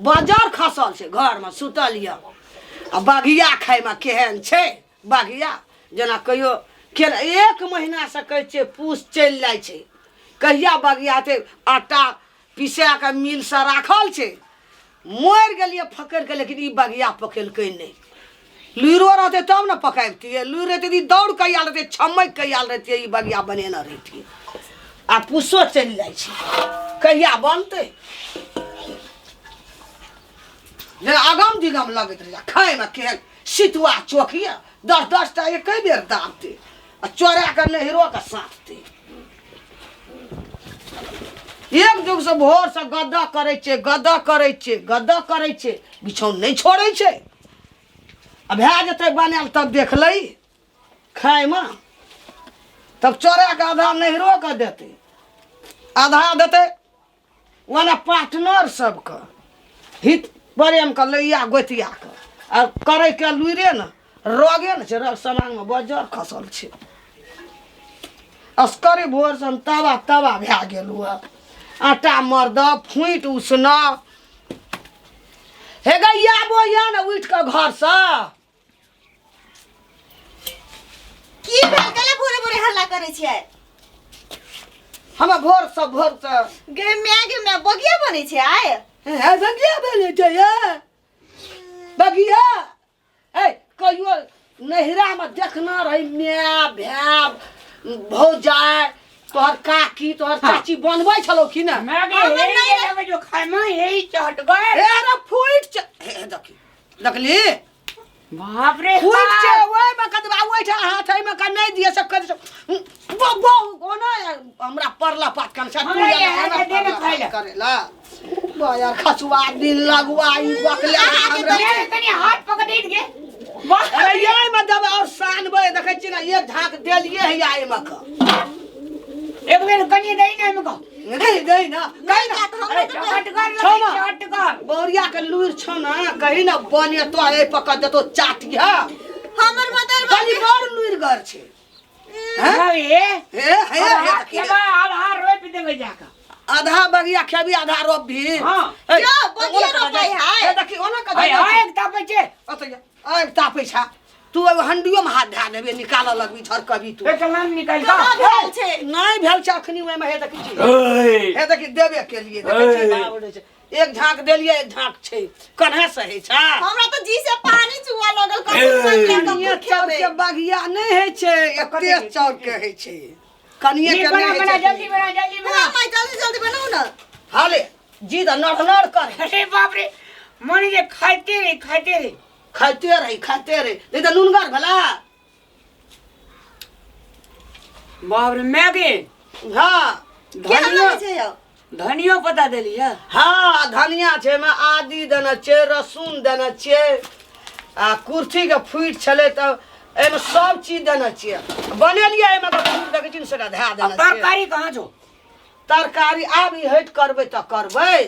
बाजार खसल छे घर में सुतल य आ बगिया खाय में केहन छे बगिया जना कहियो केल 1 महीना से कहै छे पूछ चल जाय छे कहिया बगिया ते आटा पिसा के मिल से राखल छे मोर गेलिए फकर के लेकिन ई बगिया पकेलकै नहीं लुइरो रहते तब न पकाबतिए लुइर रहते दौड़ के आयल रहते छमक के आयल रहते ई बगिया बनेना रहती आ पूछो चल जाय छे कहिया बनते जे आगम दिगम लगत रहे खाए में के सितुआ चोखिया 10 टा एक बेर दाबते आ चोरा के नहिरो के साथते एक जुग से भोर से गद्दा करे छे गद्दा करे छे गद्दा करे छे बिछौन नहीं छोड़े छे अब भै जते बनाल तब देख लई खाए में तब चोरा के आधा नहिरो के देते आधा देते वना पार्टनर सबके हित प्रेम के लैया गोतिया के आ करे के लुइरे न रोगे न छे रग समांग में बाजार खसल छे अस्करे भोर से तवा तवा भै गेलु आटा मर्द फूट उसना हे गैया बोया न उठ के घर से की भेल गेले भोरे भोरे हल्ला करे छियै हम भोर से गे मैं बगिया बने छै आय है बगिया बने छै ये बगिया ए कहियो नहिरा में देखना रही मैं भै भौजाय तोहर काकी तोहर चाची बनबै छलो कि ना मैं जो खाए में यही चट गए ए रे फूट हे देखली बाप रे फूट छे ओय में कदबा ओय ठा हाथ में का नहीं दिए सब कर बो ओना हमरा परला पात कर छ करेला बा यार खचुआ दिन लगवाई बकले हमरा तनी हाथ पकड़ गे अरे ये में दब और सानबे देखै छी ना एक झाक देलिए है आए में का एक बेर कनी दई ना में का नहीं ना अरे चट कर बोरिया के लूर छ ना कहीं ना बने तो ए पकड़ दे तो चाटिया हमर मदर कनी बड़ लूर घर छे हां ये हे केबा आधा रोप देबे जाका आधा बगिया खेबी आधा रोप भी हां जो बगिया रोपै है देखी ओना का एक तापे छे अतया एक तापै छा तू हंडियो में हाथ धा देबे निकाल लगबी झरकबी तू एकलान निकाल का भेल छै नहीं भेल छ अखनी ओय में हे देखी छी हे देखी देबे के लिए देखी छी बावड़े छै एक झाक देलिए एक झाक छै कन्हे सहे छ हमरा तो जी से पानी चुआ लगल कनिए चाउर के बगिया नहीं है छै एते चाउर के है छै कनिए के नहीं बना जल्दी बना हां मैं जल्दी बनाऊ ना हाले जी द नड़ कर अरे बाप रे मन जे खाते रे खाते रही नहीं तो नूनगर भला बाप रे मैगी हां धनिया छै यो धनिया पता देलिए हां धनिया छै में आदी देना छै रसून देना छै आ कुर्थी के फूट छले त ए में सब चीज देना छै बनेलिए ए में देखै छी सेटा धा देना छै तरकारी कहां छो तरकारी आब ई हट करबै त करबै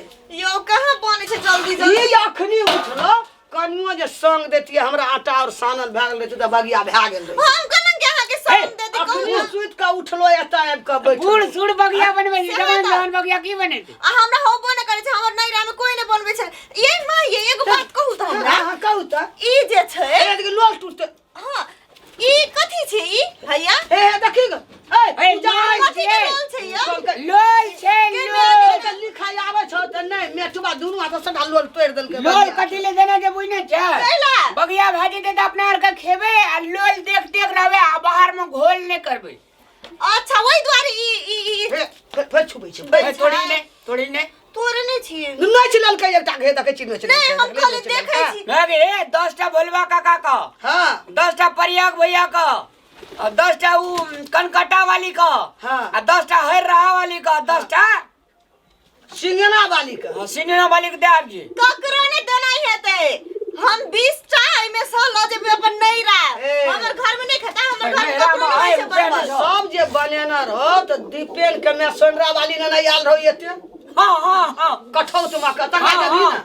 यो कहां बने छै जल्दी ई अखनी उठलो कनियो जे संग देतिए हमरा आटा और सानल भ गेल रहते त बगिया भ गेल रहे हम कनन के अहाँ के संग दे दे अखनी सुइत का उठलो एता आब के बैठ बूढ़ सुड़ बगिया बनबे जवान बगिया की बनेते आ हमरा होबो न करे छै हमर नैरा में कोई नै बनबे छै ये मां ये एगो बात कहू त हमरा हां कहू त ई जे छै ए देखि लोल टूटते हां ई कथि छै ई भैया ए देखि ग ए कथि के लोल छै यो लोल छै लोल के लिखाई आवे छ त नै मेटुबा दुनु हाथ से लोल तोड़ देल के लोल कटिले देना जे बुझने छ कैला बगिया भाजी दे त अपना आर के खेबे आ लोल देख रहबे आ बाहर में घोल नै करबे अच्छा ओई द्वारे ई फेर छुबै छै तोड़ी ने तोरे नै छी नै छिलल के एकटा घे देखै छी नै नै हम खाली देखै छी लगे 10 टा भोलवा काका का हां 10 टा परियाग भैया का और 10 टा उ कनकटा वाली का हां आ 10 टा हर रहा वाली का 10 टा सिंगना वाली का सिंगना वाली के दे आब जी ककरो नै देनाई हेते हम 20 टा में स ल जेबे अपन नैरा हमर घर में नै खाता हमर घर में ककरो नै छै बनबल सब जे बनेना रहो त दीपेन के में सोनरा वाली न नै आल रहो एते हां कठौ तुम का तका देबी ना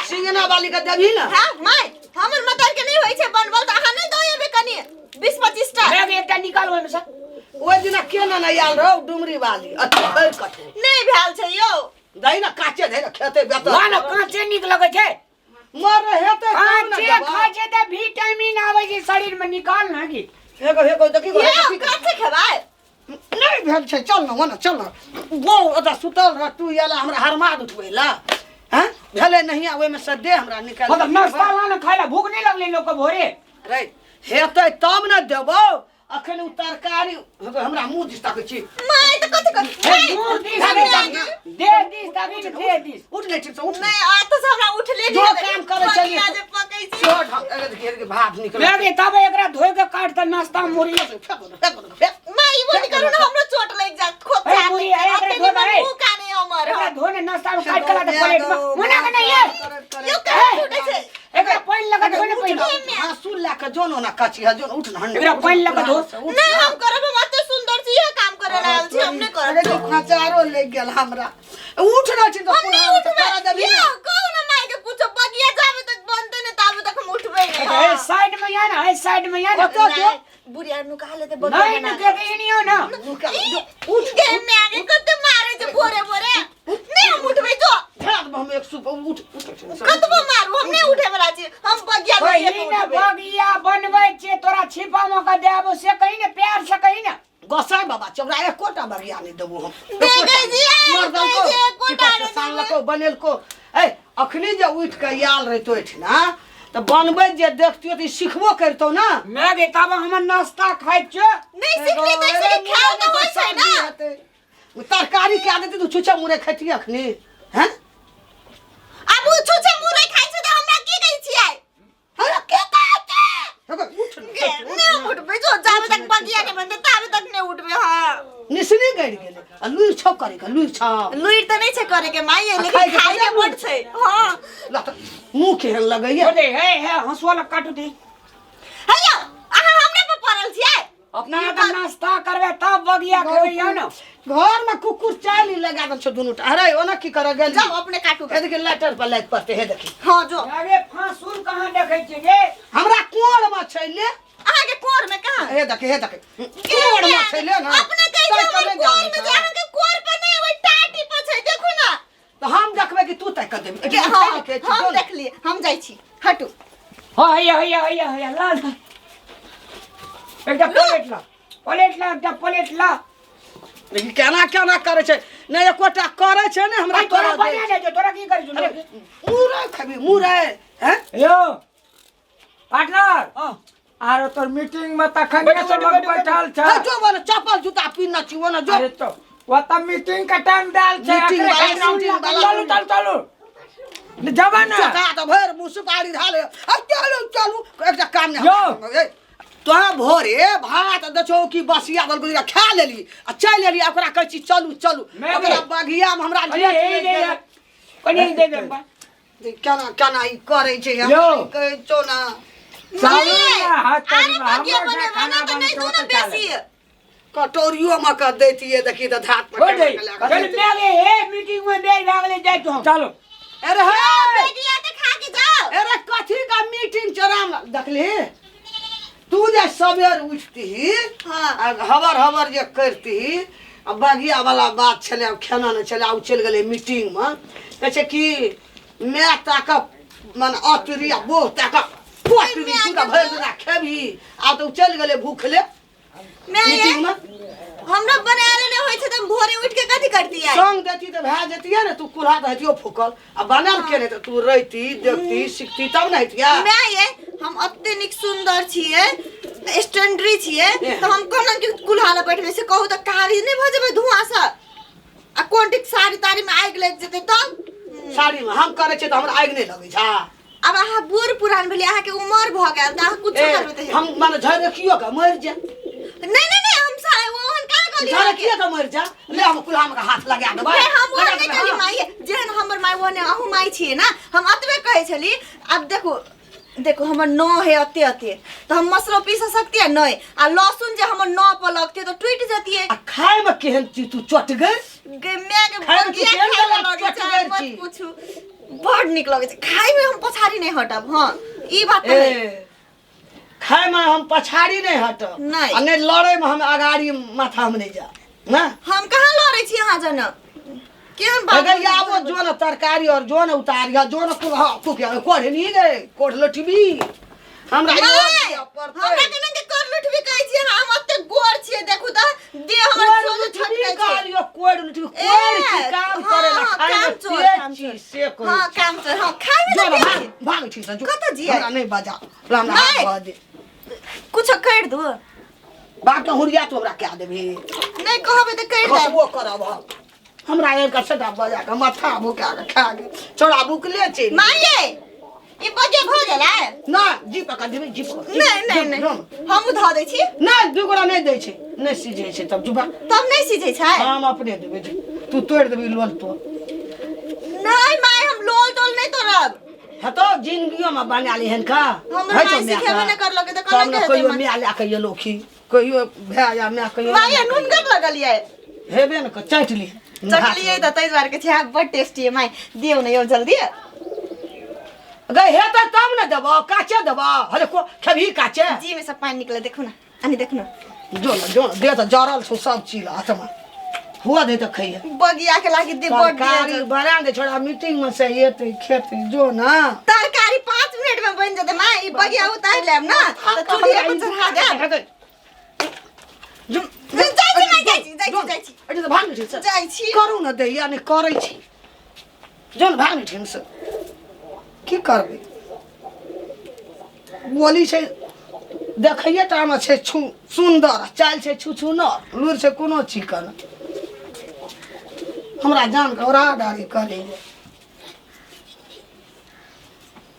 सिंगना वाली का देबी ना हां माय हमर मदर के नै होई छै बनबल त अहाँ नै दयबे कनी 20-25 टा मैं एकटा निकाल ओमे से ओइ दिना केना नै आल रहो डुमरी वाली अति कठौ नै भेल छै यो दई ना काचे दे ना खेते बेत ना काचे काचे निक लगे छे मर हेतै काचे खाय छे त विटामिन आवे छै शरीर में निकाल ना की हेगो देखी ये काचे खेबाय नहीं भेल छै चल न वना चल न वो ओदा सुतल रह तू याला हमरा हरमाद उठबैला हैं भेले नहीं आवे में से दे हमरा निकाल मतलब नाश्ता वाला खाइला भूख नहीं लगले लोग के भोरे रे हेतै तब न देबो अखन उ तरकारी हमरा मुंह दिस ताकै छी माय त कथि कर दे दिस उठ ले ठीक से उठ नहीं आ तो हमरा उठले जो काम करे चली आज पकै छी जो ढंग घेर के भात निकल मैं तब एकरा धोइ के काट के नाश्ता मुड़ी फेंक माय ई बोली करू ना हमरो चोट लग जा खोप जा मुड़ी एकरे धो दे मुंह काने हमर एकरा धोने नाश्ता में काट के ला दे प्लेट में मना के नहीं है यो का छूटे छै एकरा पानी लगा धोने पहिले हां सुन ला के जोनो ना कची है जोन उठ न हंडे एकरा पानी लगा धो नहीं हम करब हम अते सुंदर छी ये काम करे आयल छी हम नहीं अरे करब तो खचारो ले गेल हमरा उठ ना छी तो हम नहीं उठबे देबी ये कहू ना माय के कुछ बगिया जावे तक बनते ने ताबे तक हम उठबे नहीं ए साइड में या ना ए साइड में या ना बुढ़िया नु कहा लेते नहीं बगिया ना ना के नहीं हो ना उठ के मैं आगे कते मारे जे भोरे भोरे नहीं हम उठबे जो फेंक हम एक सुप उठ कतबो मारू हम नहीं उठे वाला छी हम बगिया ओही ना बगिया बनबै छे तोरा छिपा में के देबो से कहीं ने प्यार से कहीं ना गोसाई बाबा चौरा एक कोटा बगिया नहीं देबो हम दे गई मर्दन को कोटा साल को बनेल को ए अखनी जे उठ के याल रहितो एठना त बनबै जे देखतियो त सिखबो करतो ना मैं गे तब हम नाश्ता खाइ छ नहीं सिखली तो ऐसे खाओ तो होय छै ना तरकारी के आदत तू छुछा मुरे खैती अखनी हैं अब उ छुछे मुरे खाइ छै त हमरा की कहै छियै हमरा के कहते उठ नहीं उठबे जो जाबे तक बगिया नहीं बनते ताबे तक नहीं उठबे हां निसनी गड़ गेले आ लुई छौ करे का लुई छौ लुइर त नहीं छै करे के माई लेकिन खाइ के मन छै हां ला त मुंह के लगैया दे हे हंसवाला काटू दे हैया अहाँ हमरे पे पड़ल छियै अपना का नाश्ता करबे तब बगिया खेबै या ना घर में कुकुर चाली लगा दन छ दुनु अरे ओना की कर गेल जाओ अपने काटू हे देखि लेटर पर लाइट पड़ते हे देखि हां जो अरे फांसुर कहां देखै छी गे हमरा कोर में छै ले अहाँ के कोर में कहां हे देखि कोर में छै ले ना अपने कहै छी हमर कोर में जे अहाँ के कोर पर नहीं ओइ टाटी पर छै देखू ना तो हम देखबे कि तू तय कर देबी हम देख लिए हम जाई छी हटू हां हैया लाल एकटा प्लेट ला एकटा प्लेट ला लेकिन केना करे छै नै एकोटा करे छै ने हमरा तोरा बना दे जो तोरा की करै छु मुरै खबी मुरै हैं यो पार्टनर आरो तोर मीटिंग में तखन के लोग बैठल छ जो बोले चप्पल जूता पीना छी ओना जो अरे तो वो त मीटिंग का टाइम डाल छै चलू जवान का तो भर मुसुपारी धाले अब चलू एकटा काम नहीं तो भोरे भात दछो की बसिया बलबुलिया खा लेली आ चल लेली ओकरा कहै छी चलू ओकरा बगिया में हमरा कनी दे दे केना ई करे छै हम कहै छो ना चालू हाथ अरे बगिया बने बना तो नहीं दो ना बेसी कटोरियो में कर देतिए देखी त धात पर चल मेरे हे मीटिंग में दे लागले जाय तो चलो अरे हे बेटिया तो खा के जाओ अरे कथी का मीटिंग चराम देखली तू जे सवेर उठती हां हवर जे करती अब बगिया वाला बात छले अब खाना न चले अब चल गेले मीटिंग में कहै छै कि मैं ताका मन अतरी बो ताका पोटरी पूरा भर देना खेबी आ तो चल गेले भूखले मीटिंग में हमरा बनाले ने होय छै त भोरे उठ के कथि करती है संग देती त भा जतिया ने तू कुल्हा दहतियो फुकल आ बनल के ने त तू रहिती देखती सीखती तब न हतिया मैं ये हम अत्ते निक सुंदर छिए स्टैंडरी छिए त हम कोना के कुल्हा ल बैठबे से कहू त कारी नै भ जेबे धुआं से आ कोंटिक साड़ी तारी में आगि लग जेते त साड़ी में हम करे छै त हमरा आगि नै लगै छै अब अहाँ बूढ़ पुरान भेली अहाँ के उम्र भ गेल त अहाँ कुछ करबे त हम माने झरकियो का मर जा नहीं हम सारे ओहन का कहली झरकियो का मर जा ले हम कुल्हा में हाथ लगा देबै हम ओहन नहीं कहली माई जेहन हमर माई ओने अहू माई छिए ना हम अतबे कहै छली अब देखो हमर नौ है अते तो हम मसलो पीस सकती है नहीं आ लहसुन जे हमर नौ पर लगते तो टूट जाती है आ खाए में केहन चीज तू चट गई मैं के बगिया खाए लगे छै मत पूछू बड़ निक लगे छै खाए में हम पछाड़ी नहीं हटब हां ई बात नहीं खाए में हम पछाड़ी नहीं हटब नहीं आ नहीं लड़े में हम अगाड़ी माथा में नहीं जा ना हम कहां लड़े छी अहाँ जन केहन बात अगर यावो जो न तरकारी और जो न उतारिया जो न कुल हां तू क्या कोढ़ नहीं गए कोढ़ लटबी हमरा नहीं हमरा केना के कर लुट भी कहै छी हम ओते गोर छियै देखू त दे हमर सोझ छटकै छै कोढ़ लटबी कोढ़ की काम करे ला खाए छी से कोई हां काम चोर हां खाए जो में भाग छी जो कत जी हमरा नहीं बजा रामलाल बाजे कुछ कर दो बाप तो हुरिया तो हमरा क्या देबी नहीं कहबे त कर दे वो करब हमरा एक सटा बजा के माथा भुका के खा के छोड़ा भुकले छी माये ई बजे भ गेलै ना जी पका देबी जी नहीं हम ध दै छी ना दुगोरा नहीं दै छै नहीं सीझे छै तब जुबा तब नहीं सीझै छै हम अपने देबे तू तोड़ देबी लोल तो नहीं माय हम लोल तोल नहीं तोड़ब है तो जिंदगियों में बना ली हन का हम माय सिखेबे नहीं करलो के त कोना के कोई में आले के येलो खी कोई भे या मैं कहियो माय नून कब लगलिए हेबे न चटली चटलिए त तै द्वार के छै बड़ टेस्टी है माय दियौ न यो जल्दी गए हे त तब न देबो काचे देबो हले को खबी काचे जी में सब पानी निकले देखो ना अनि देखो ना जो दे त जरल छ सब चीज हाथमा हुआ दे त खइए बगिया के लागी दे बड़ तरकारी बना दे छोड़ा मीटिंग में से एते खेते जो ना तरकारी 5 मिनट में बन जते माय ई बगिया उतार लेब ना त चूल्हे पर चढ़ा दे जो जाई छी अरे त भाग छी जाई छी करू न दे या ने करै छी जन भाग छी से की करबे बोली छै देखैये टा में छै सुंदर चाल छै छुछु न लूर छै कोनो चिकन हमरा जान के औरा डारी करे